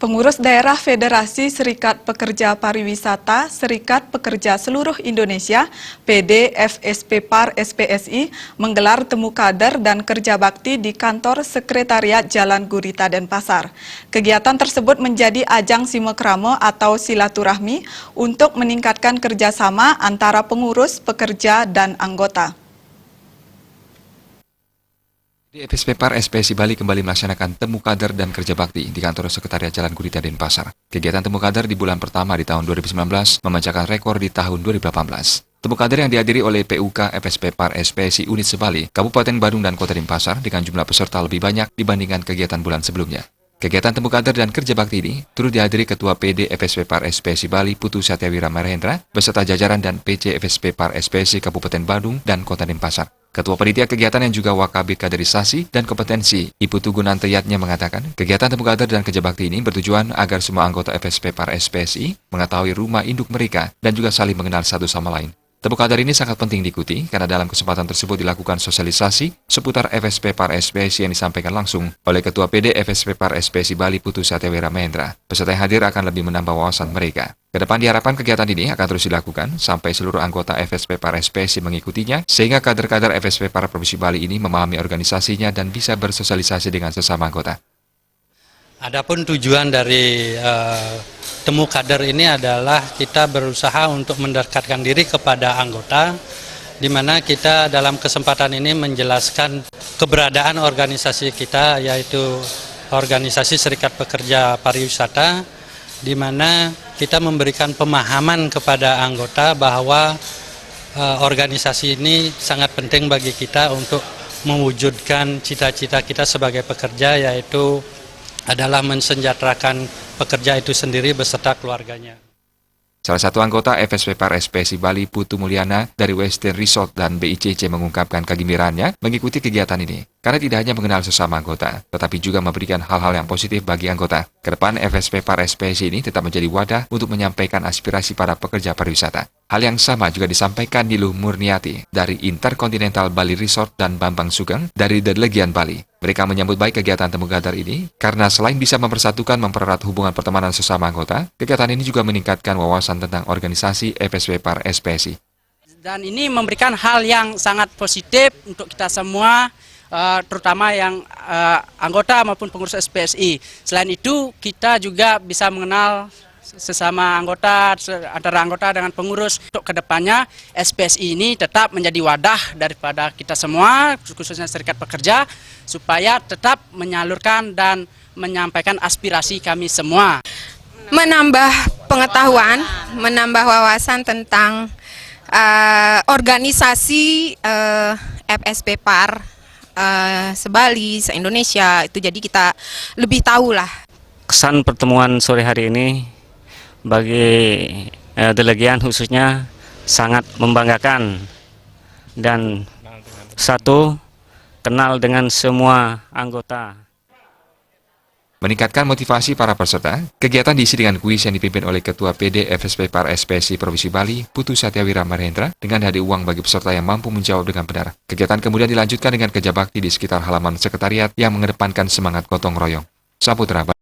Pengurus Daerah Federasi Serikat Pekerja Pariwisata Serikat Pekerja Seluruh Indonesia (PD FSP-PAR SPSI) menggelar temu kader dan kerja bakti di kantor Sekretariat Jalan Gurita Denpasar. Kegiatan tersebut menjadi ajang simekrame atau silaturahmi untuk meningkatkan kerjasama antara pengurus, pekerja, dan anggota. Di FSP-PAR SPSI Bali kembali melaksanakan temu kader dan kerja bakti di kantor Sekretariat Jalan Gurita Denpasar. Kegiatan temu kader di bulan pertama di tahun 2019 memecahkan rekor di tahun 2018. Temu kader yang dihadiri oleh PUK FSP-PAR SPSI Unit Sebali, Kabupaten Badung dan Kota Denpasar dengan jumlah peserta lebih banyak dibandingkan kegiatan bulan sebelumnya. Kegiatan temu kader dan kerja bakti ini turut dihadiri Ketua PD FSP-PAR SPSI Bali Putu Satyawira Mahendra beserta jajaran dan PC FSP-PAR SPSI Kabupaten Badung dan Kota Denpasar. Ketua Panitia Kegiatan yang juga Wakabit Kaderisasi dan Kompetensi, Ibu Tugunanteyatnya mengatakan, kegiatan temu kader dan kerja bakti ini bertujuan agar semua anggota FSP-PAR SPSI mengetahui rumah induk mereka dan juga saling mengenal satu sama lain. Temu kader ini sangat penting diikuti karena dalam kesempatan tersebut dilakukan sosialisasi seputar FSP-PAR SPSI yang disampaikan langsung oleh Ketua PD FSP-PAR SPSI Bali Putu Satyawira Mahendra. Peserta yang hadir akan lebih menambah wawasan mereka. Kedepan diharapkan kegiatan ini akan terus dilakukan sampai seluruh anggota FSP-PAR SPSI mengikutinya sehingga kader-kader FSP-PAR Provinsi Bali ini memahami organisasinya dan bisa bersosialisasi dengan sesama anggota. Adapun tujuan dari temu kader ini adalah kita berusaha untuk mendekatkan diri kepada anggota, di mana kita dalam kesempatan ini menjelaskan keberadaan organisasi kita, yaitu organisasi Serikat Pekerja Pariwisata, di mana kita memberikan pemahaman kepada anggota bahwa organisasi ini sangat penting bagi kita untuk mewujudkan cita-cita kita sebagai pekerja, yaitu adalah mensejahterakan pekerja itu sendiri beserta keluarganya. Salah satu anggota FSP-PAR SPSI Bali, Putu Mulyana dari Western Resort dan BICC mengungkapkan kegembiraannya mengikuti kegiatan ini. Karena tidak hanya mengenal sesama anggota, tetapi juga memberikan hal-hal yang positif bagi anggota. Kedepan FSP-PAR SPSI ini tetap menjadi wadah untuk menyampaikan aspirasi para pekerja pariwisata. Hal yang sama juga disampaikan Niluh Murniati dari Intercontinental Bali Resort dan Bambang Sugeng dari The Legian Bali. Mereka menyambut baik kegiatan temu kader ini karena selain bisa mempersatukan mempererat hubungan pertemanan sesama anggota, kegiatan ini juga meningkatkan wawasan tentang organisasi FSP-PAR SPSI. Dan ini memberikan hal yang sangat positif untuk kita semua, terutama yang anggota maupun pengurus SPSI. Selain itu, kita juga bisa mengenal sesama anggota, antara anggota dengan pengurus. Untuk kedepannya, SPSI ini tetap menjadi wadah daripada kita semua, khususnya serikat pekerja, supaya tetap menyalurkan dan menyampaikan aspirasi kami semua. Menambah pengetahuan, menambah wawasan tentang organisasi FSP-PAR Sebali, se-Indonesia, itu jadi kita lebih tahu lah. Kesan pertemuan sore hari ini bagi delegian khususnya sangat membanggakan dan satu, kenal dengan semua anggota. Meningkatkan motivasi para peserta, kegiatan diisi dengan kuis yang dipimpin oleh Ketua PD FSP-PAR SPSI Provinsi Bali, Putu Satyawira Mahendra, dengan hadiah uang bagi peserta yang mampu menjawab dengan benar. Kegiatan kemudian dilanjutkan dengan kerja bakti di sekitar halaman sekretariat yang mengedepankan semangat gotong royong. Saputra.